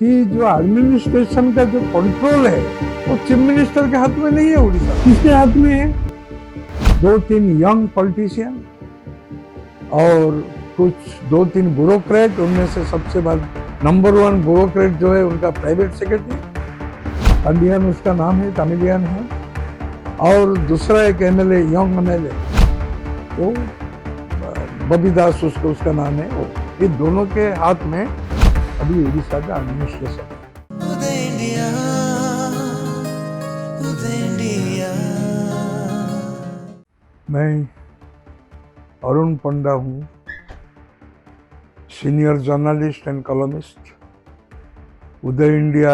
कि जो एडमिनिस्ट्रेशन का जो कंट्रोल है वो चीफ मिनिस्टर के हाथ में नहीं है। उड़ीसा किसके हाथ में है? 2-3 यंग पॉलिटिशियन और कुछ 2-3 ब्यूरोक्रेट। उनमें से सबसे बड़ा नंबर 1 ब्यूरोक्रेट जो है उनका प्राइवेट सेक्रेटरी तमिलियन, उसका नाम है, तमिलियन है। और दूसरा एक एमएलए, यंग एमएलए, वो बबी दास, उसका नाम है। वो ये दोनों के हाथ में अभी उड़ीसा का एडमिनिस्ट्रेशन। मैं अरुण पंडा हूँ, senior journalist and columnist. Uday India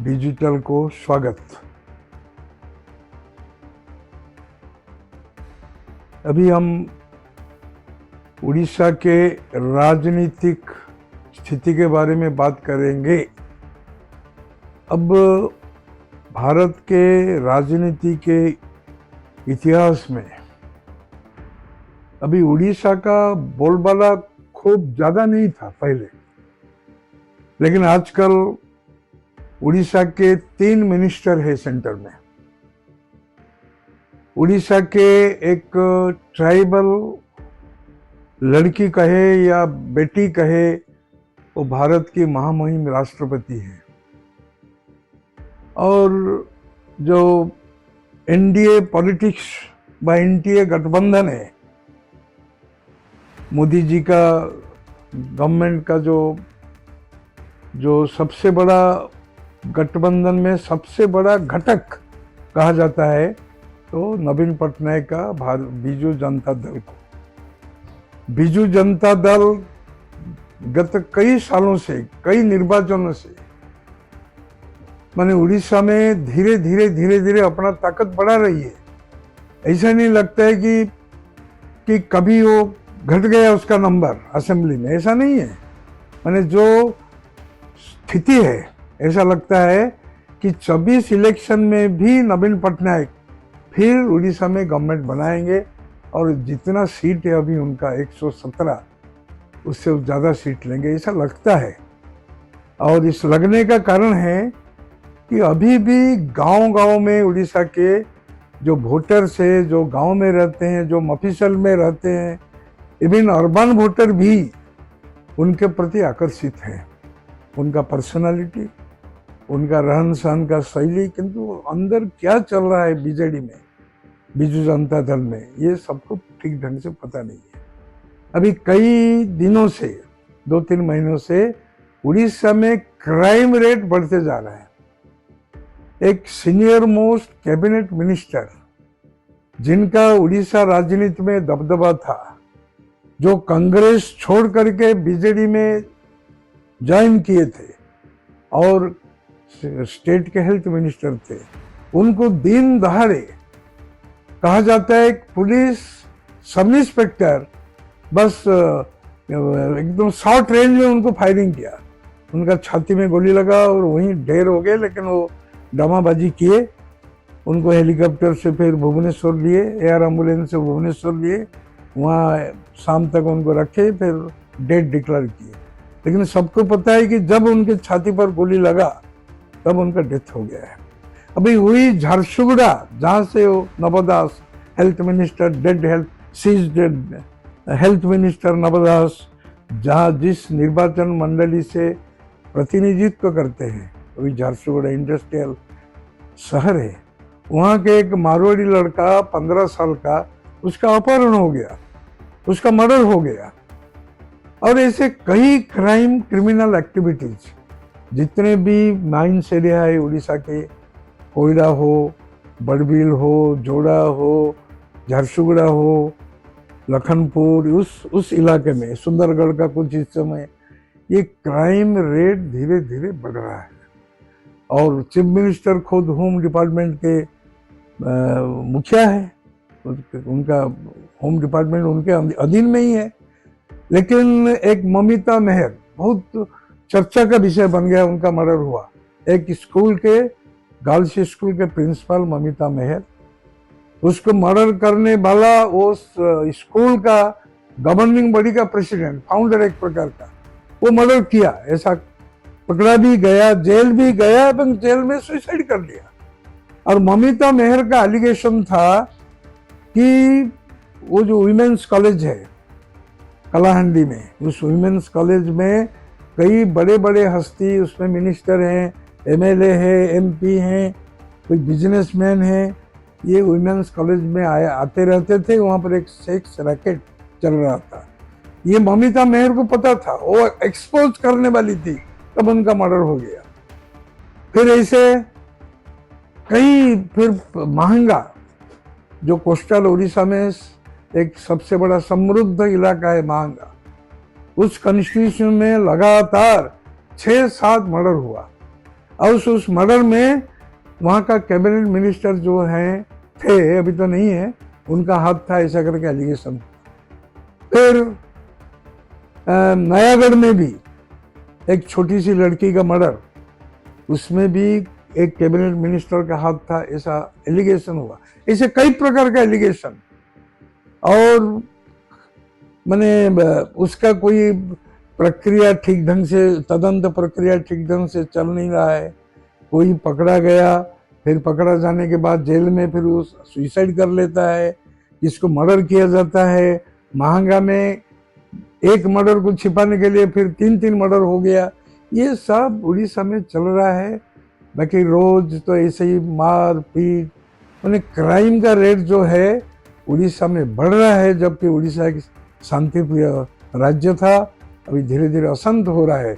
digital को स्वागत। अभी हम उड़ीसा के राजनीतिक स्थिति के बारे में बात करेंगे। अब भारत के राजनीति के इतिहास में अभी उड़ीसा का बोलबाला खूब ज्यादा नहीं था पहले, लेकिन आजकल उड़ीसा के 3 मिनिस्टर है सेंटर में। उड़ीसा के एक ट्राइबल लड़की कहे या बेटी कहे, वो भारत की महामहिम राष्ट्रपति है। और जो एनडीए पॉलिटिक्स व एनडीए गठबंधन है, मोदी जी का गवर्नमेंट का जो सबसे बड़ा गठबंधन में सबसे बड़ा घटक कहा जाता है, तो नवीन पटनायक का बीजू जनता दल को। बीजू जनता दल गत कई सालों से, कई निर्वाचनों से माने उड़ीसा में धीरे धीरे अपना ताकत बढ़ा रही है। ऐसा नहीं लगता है कि कभी वो घट गया उसका नंबर असेंबली में, ऐसा नहीं है। माने जो स्थिति है, ऐसा लगता है कि 24 इलेक्शन में भी नवीन पटनायक फिर उड़ीसा में गवर्नमेंट बनाएंगे और जितना सीट है अभी उनका 117, उससे ज़्यादा सीट लेंगे, ऐसा लगता है। और इस लगने का कारण है कि अभी भी गांव में उड़ीसा के जो वोटर्स है, जो गांव में रहते हैं, जो मफिसल में रहते हैं, इवन अर्बन वोटर भी उनके प्रति आकर्षित हैं। उनका पर्सनालिटी, उनका रहन सहन का शैली, किंतु अंदर क्या चल रहा है बीजेडी में, बीजू जनता दल में, ये सबको ठीक ढंग से पता नहीं है। अभी कई दिनों से, 2-3 महीनों से उड़ीसा में क्राइम रेट बढ़ते जा रहा है। एक सीनियर मोस्ट कैबिनेट मिनिस्टर, जिनका उड़ीसा राजनीति में दबदबा था, जो कांग्रेस छोड़ करके बीजेडी में ज्वाइन किए थे और स्टेट के हेल्थ मिनिस्टर थे, उनको दिन दहाड़े कहा जाता है पुलिस सब इंस्पेक्टर बस एकदम शॉर्ट रेंज में उनको फायरिंग किया, उनका छाती में गोली लगा और वहीं ढेर हो गए। लेकिन वो डमाबाजी किए, उनको हेलीकॉप्टर से फिर भुवनेश्वर लिए, एयर एम्बुलेंस से भुवनेश्वर लिए, वहाँ शाम तक उनको रखे, फिर डेथ डिक्लेयर किए। लेकिन सबको पता है कि जब उनके छाती पर गोली लगा तब उनका डेथ हो गया है। अभी हुई झारसुगुड़ा, जहाँ से वो Navdas health minister dead, health minister Navdas जहाँ जिस निर्वाचन मंडली से प्रतिनिधित्व करते हैं, वही झारसुगुड़ा इंडस्ट्रियल शहर है। वहाँ के एक मारवाड़ी लड़का 15 साल का, उसका अपहरण हो गया, उसका मर्डर हो गया। और ऐसे कई क्राइम, क्रिमिनल एक्टिविटीज, जितने भी माइंस एरिया है उड़ीसा के, कोयडा हो, बड़बिल हो, जोड़ा हो, झारसुगुड़ा हो, लखनपुर, उस इलाके में, सुंदरगढ़ का कुछ हिस्सों में ये क्राइम रेट धीरे धीरे बढ़ रहा है। और चीफ मिनिस्टर खुद होम डिपार्टमेंट के मुखिया है, उनका होम डिपार्टमेंट उनके अधीन में ही है। लेकिन एक ममिता मेहर बहुत चर्चा का विषय बन गया, उनका मर्डर हुआ। एक स्कूल के, गर्ल्स स्कूल के प्रिंसिपल ममिता मेहर, उसको मर्डर करने वाला उस स्कूल का गवर्निंग बॉडी का प्रेसिडेंट, फाउंडर एक प्रकार का, वो मर्डर किया, ऐसा पकड़ा भी गया, जेल भी गया এবং जेल में सुसाइड कर लिया। और ममिता मेहर का एलिगेशन था कि वो जो वुमेन्स कॉलेज है कलाहंडी में, उस वुमेन्स कॉलेज में कई बड़े बड़े हस्ती, उसमें मिनिस्टर हैं, एमएलए है, एमपी हैं, कोई बिजनेसमैन है, ये वुमेन्स कॉलेज में आते रहते थे। वहाँ पर एक सेक्स रैकेट चल रहा था। ये ममिता मेहर को पता था, वो एक्सपोज करने वाली थी, तब उनका मर्डर हो गया। फिर ऐसे कई, फिर महंगा जो कोस्टल उड़ीसा में एक सबसे बड़ा समृद्ध इलाका है महंगा, उस कॉन्स्टिट्यूशन में लगातार 6-7 मर्डर हुआ। और उस मर्डर में वहाँ का कैबिनेट मिनिस्टर जो हैं थे, अभी तो नहीं है, उनका हाथ था, ऐसा करके एलिगेशन। फिर नयागढ़ में भी एक छोटी सी लड़की का मर्डर, उसमें भी एक कैबिनेट मिनिस्टर का हाथ था, ऐसा एलिगेशन हुआ। ऐसे कई प्रकार का एलिगेशन, और मैंने उसका कोई प्रक्रिया ठीक ढंग से, तदंत प्रक्रिया ठीक ढंग से चल नहीं रहा है। कोई पकड़ा गया, फिर पकड़ा जाने के बाद जेल में फिर वो सुसाइड कर लेता है, किसको मर्डर किया जाता है। महंगा में एक मर्डर को छिपाने के लिए फिर 3-3 मर्डर हो गया। ये सब उड़ीसा में चल रहा है। बाकी रोज तो ऐसे ही मार पीट, मैंने क्राइम का रेट जो है उड़ीसा में बढ़ रहा है, जबकि उड़ीसा एक शांतिप्रिय राज्य था, अभी धीरे धीरे अशांत हो रहा है।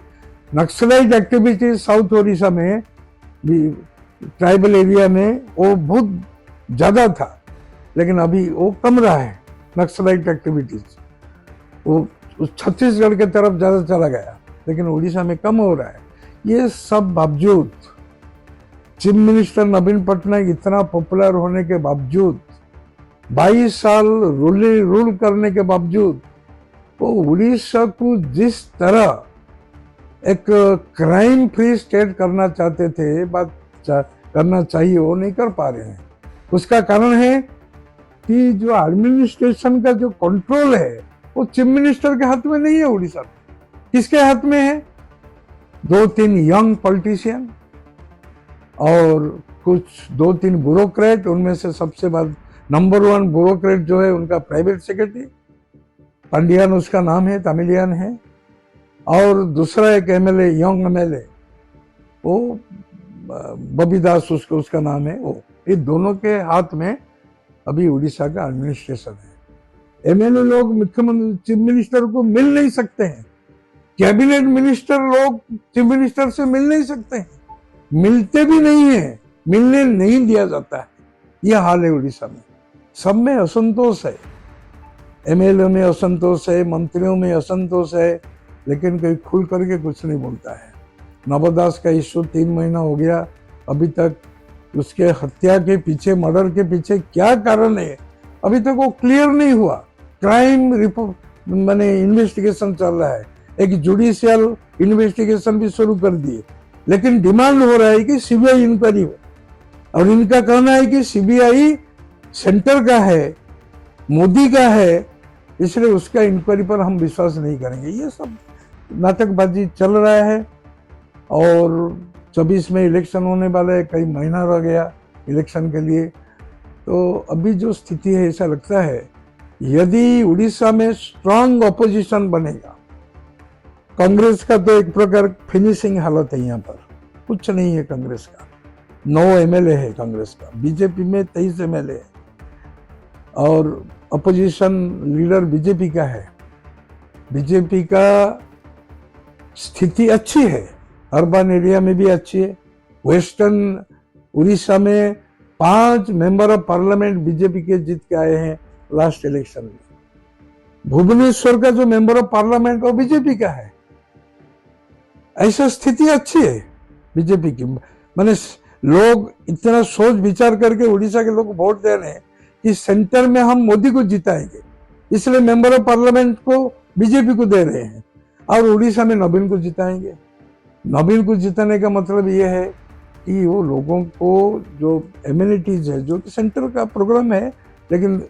नक्सलाइट एक्टिविटीज साउथ उड़ीसा में भी, ट्राइबल एरिया में वो बहुत ज़्यादा था, लेकिन अभी वो कम रहा है। नक्सलाइट एक्टिविटीज वो उस छत्तीसगढ़ के तरफ ज़्यादा चला गया, लेकिन उड़ीसा में कम हो रहा है। ये सब बावजूद, चीफ मिनिस्टर नवीन पटनायक इतना पॉपुलर होने के बावजूद, 22 साल रूल करने के बावजूद, वो उड़ीसा को जिस तरह एक क्राइम फ्री स्टेट करना चाहते थे, करना चाहिए, वो नहीं कर पा रहे हैं। उसका कारण है कि जो एडमिनिस्ट्रेशन का जो कंट्रोल है वो चीफ मिनिस्टर के हाथ में नहीं है उड़ीसा में। किसके हाथ में है? 2-3 यंग पॉलिटिशियन और कुछ 2-3 ब्यूरोक्रेट। उनमें से सबसे बड़ा नंबर 1 ब्यूरोक्रेट जो है उनका प्राइवेट सेक्रेटरी पांडियान, उसका नाम है, तमिलियन है। और दूसरा एक एमएलए, यंग एमएलए, वो बबी दास उसका नाम है। वो ये दोनों के हाथ में अभी उड़ीसा का एडमिनिस्ट्रेशन है। एमएलए लोग मुख्यमंत्री, चीफ मिनिस्टर को मिल नहीं सकते हैं। कैबिनेट मिनिस्टर लोग चीफ मिनिस्टर से मिल नहीं सकते हैं, मिलते भी नहीं है, मिलने नहीं दिया जाता है। यह हाल है उड़ीसा में। सब में असंतोष है, एमएलए में असंतोष है, मंत्रियों में असंतोष है, लेकिन कोई खुल करके कुछ नहीं बोलता है। नवदास का इश्यू 3 महीना हो गया, अभी तक उसके हत्या के पीछे, मर्डर के पीछे क्या कारण है, अभी तक वो क्लियर नहीं हुआ। क्राइम रिपोर्ट मैंने इन्वेस्टिगेशन चल रहा है, एक जुडिशियल इन्वेस्टिगेशन भी शुरू कर दिए, लेकिन डिमांड हो रहा है कि सीबीआई इंक्वायरी हो। और इनका कहना है कि सीबीआई सेंटर का है, मोदी का है, इसलिए उसका इंक्वायरी पर हम विश्वास नहीं करेंगे। ये सब नाटकबाजी चल रहा है। और 24 में इलेक्शन होने वाला है, कई महीना रह गया इलेक्शन के लिए। तो अभी जो स्थिति है, ऐसा लगता है यदि उड़ीसा में स्ट्रांग ऑपोजिशन बनेगा, कांग्रेस का तो एक प्रकार फिनिशिंग हालत है, यहाँ पर कुछ नहीं है कांग्रेस का। 9 एमएलए है कांग्रेस का, बीजेपी में 23 एमएलए है, और अपोजिशन लीडर बीजेपी का है। बीजेपी का स्थिति अच्छी है, अर्बन एरिया में भी अच्छी है। वेस्टर्न उड़ीसा में 5 मेंबर ऑफ पार्लियामेंट बीजेपी के जीत के आए हैं लास्ट इलेक्शन में। भुवनेश्वर का जो मेंबर ऑफ पार्लियामेंट वो बीजेपी का है। ऐसा स्थिति अच्छी है बीजेपी की। मैंने लोग इतना सोच विचार करके उड़ीसा के लोग वोट दे रहे हैं कि सेंटर में हम मोदी को जिताएंगे, इसलिए मेंबर ऑफ पार्लियामेंट को बीजेपी को दे रहे हैं, और उड़ीसा में नवीन को जिताएंगे। नवीन को जिताने का मतलब ये है कि वो लोगों को जो एम्यूनिटीज है, जो कि सेंटर का प्रोग्राम है, लेकिन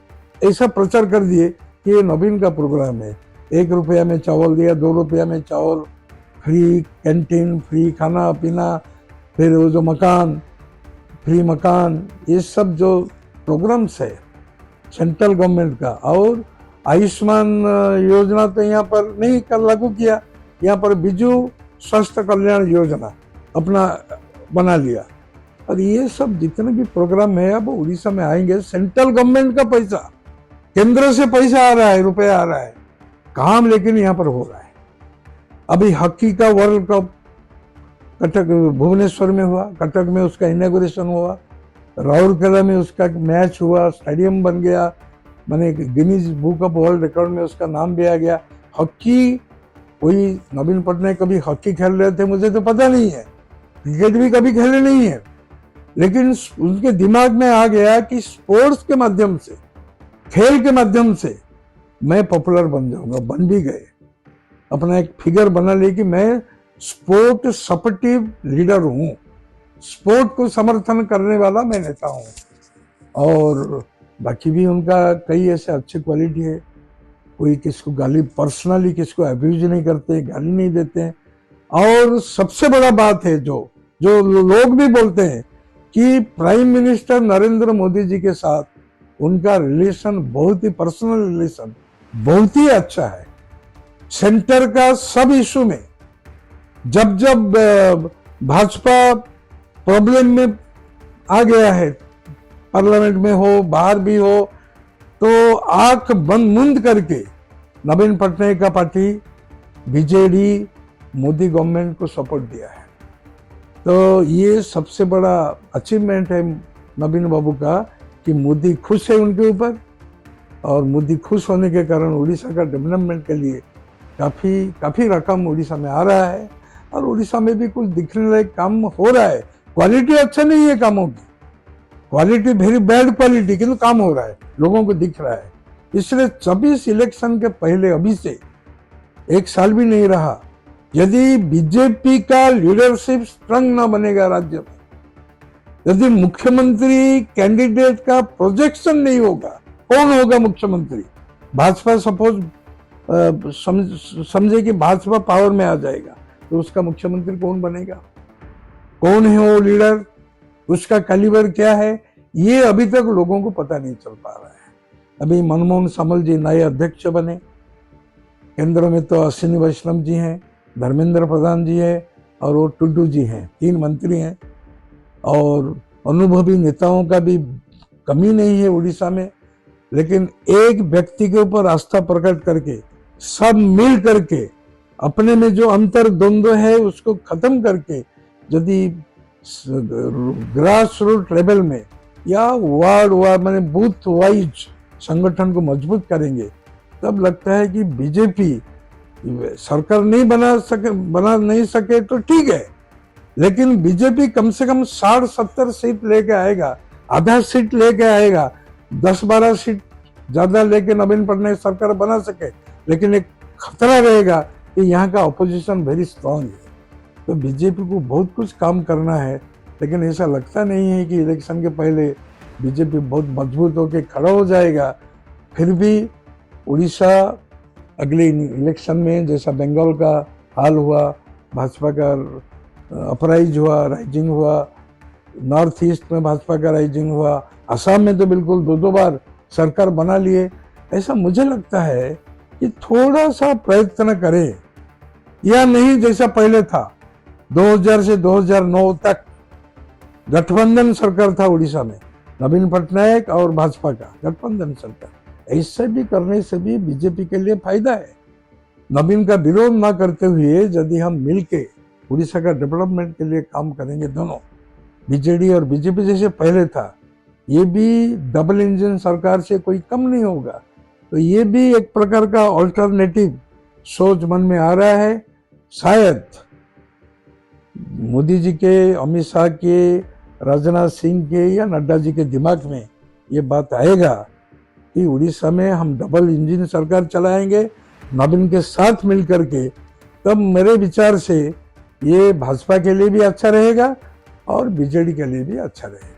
ऐसा प्रचार कर दिए कि ये नवीन का प्रोग्राम है। 1 रुपया में चावल दिया, 2 रुपया में चावल फ्री कैंटीन, फ्री खाना पीना, फिर वो जो मकान, फ्री मकान, ये सब जो प्रोग्राम्स है सेंट्रल गवर्नमेंट का। और आयुष्मान योजना तो यहाँ पर नहीं कर लागू किया, यहाँ पर बिजू स्वास्थ्य कल्याण योजना अपना बना लिया। और ये सब जितने भी प्रोग्राम है अब उड़ीसा में आएंगे, सेंट्रल गवर्नमेंट का पैसा, केंद्र से पैसा आ रहा है, रुपया आ रहा है, काम लेकिन यहाँ पर हो रहा है। अभी हॉकी का वर्ल्ड कप कटक भुवनेश्वर में हुआ, कटक में उसका इनॉग्रेशन हुआ, राउरकेला में उसका मैच हुआ, स्टेडियम बन गया, मैंने Guinness book of world record में उसका नाम भी आ गया। हॉकी, कोई नवीन पटनायक कभी हॉकी खेल रहे थे मुझे तो पता नहीं है, क्रिकेट भी कभी खेले नहीं है, लेकिन उनके दिमाग में आ गया कि स्पोर्ट्स के माध्यम से, खेल के माध्यम से मैं पॉपुलर बन जाऊंगा। बन भी गए, अपना एक फिगर बना लिए कि मैं स्पोर्ट सपोर्टिव लीडर हूं, स्पोर्ट को समर्थन करने वाला मैं नेता हूं। और बाकी भी उनका कई ऐसे अच्छे क्वालिटी है, कोई किसको गाली, पर्सनली किसको अब्यूज नहीं करते, गाली नहीं देते। और सबसे बड़ा बात है जो लोग भी बोलते हैं कि प्राइम मिनिस्टर नरेंद्र मोदी जी के साथ उनका रिलेशन बहुत ही पर्सनल रिलेशन बहुत ही अच्छा है। सेंटर का सब इशू में जब भाजपा प्रॉब्लम में आ गया है, पार्लियामेंट में हो बाहर भी हो, तो आंख बंद मुंद करके नवीन पटनायक का पार्टी बीजेडी मोदी गवर्नमेंट को सपोर्ट दिया है। तो ये सबसे बड़ा अचीवमेंट है नवीन बाबू का कि मोदी खुश है उनके ऊपर, और मोदी खुश होने के कारण उड़ीसा का डेवलपमेंट के लिए काफ़ी रकम उड़ीसा में आ रहा है। और उड़ीसा में भी कुछ दिखने लायक काम हो रहा है। क्वालिटी अच्छा नहीं है कामों की, क्वालिटी वेरी बैड क्वालिटी, किंतु काम हो रहा है, लोगों को दिख रहा है। इसलिए 24 इलेक्शन के पहले, अभी से 1 साल भी नहीं रहा, यदि बीजेपी का लीडरशिप स्ट्रंग न बनेगा राज्य में, यदि मुख्यमंत्री कैंडिडेट का प्रोजेक्शन नहीं होगा, कौन होगा मुख्यमंत्री? भाजपा सपोज समझे कि भाजपा पावर में आ जाएगा, तो उसका मुख्यमंत्री कौन बनेगा? कौन है वो लीडर? उसका कैलिबर क्या है? ये अभी तक लोगों को पता नहीं चल पा रहा है। अभी मनमोहन सामल जी नए अध्यक्ष बने, केंद्र में तो अश्विनी वैष्णव जी हैं, धर्मेंद्र प्रधान जी है और वो टुड्डू जी हैं, 3 मंत्री हैं। और अनुभवी नेताओं का भी कमी नहीं है उड़ीसा में, लेकिन एक व्यक्ति के ऊपर आस्था प्रकट करके सब मिल करके अपने में जो अंतर द्वंद्व है उसको खत्म करके यदि ग्रास रूट लेवल में या वार्ड मैंने बूथ वाइज संगठन को मजबूत करेंगे, तब लगता है कि बीजेपी सरकार नहीं बना नहीं सके तो ठीक है, लेकिन बीजेपी कम से कम 60-70 सीट लेके आएगा, आधा सीट लेके आएगा, 10-12 सीट ज्यादा लेके नवीन पटनायक सरकार बना सके। लेकिन एक खतरा रहेगा कि यहाँ का अपोजिशन वेरी स्ट्रांग है, तो बीजेपी को बहुत कुछ काम करना है। लेकिन ऐसा लगता नहीं है कि इलेक्शन के पहले बीजेपी बहुत मजबूत होकर खड़ा हो जाएगा। फिर भी उड़ीसा अगले इलेक्शन में जैसा बंगाल का हाल हुआ, भाजपा का अपराइज हुआ, राइजिंग हुआ, नॉर्थ ईस्ट में भाजपा का राइजिंग हुआ, असम में तो बिल्कुल 2-2 बार सरकार बना लिए। ऐसा मुझे लगता है कि थोड़ा सा प्रयत्न करें, या नहीं जैसा पहले था 2000 से 2009 तक गठबंधन सरकार था उड़ीसा में, नवीन पटनायक और भाजपा का गठबंधन सरकार। ऐसे भी करने से भी बीजेपी के लिए फायदा है। नवीन का विरोध ना करते हुए यदि हम मिलके उड़ीसा का डेवलपमेंट के लिए काम करेंगे, दोनों बीजेडी और बीजेपी जैसे पहले था, ये भी डबल इंजन सरकार से कोई कम नहीं होगा। तो ये भी एक प्रकार का ऑल्टरनेटिव सोच मन में आ रहा है। शायद मोदी जी के, अमित शाह के, राजनाथ सिंह के या नड्डा जी के दिमाग में ये बात आएगा कि उड़ीसा में हम डबल इंजन सरकार चलाएंगे नवीन के साथ मिलकर के, तब मेरे विचार से ये भाजपा के लिए भी अच्छा रहेगा और बीजेडी के लिए भी अच्छा रहेगा।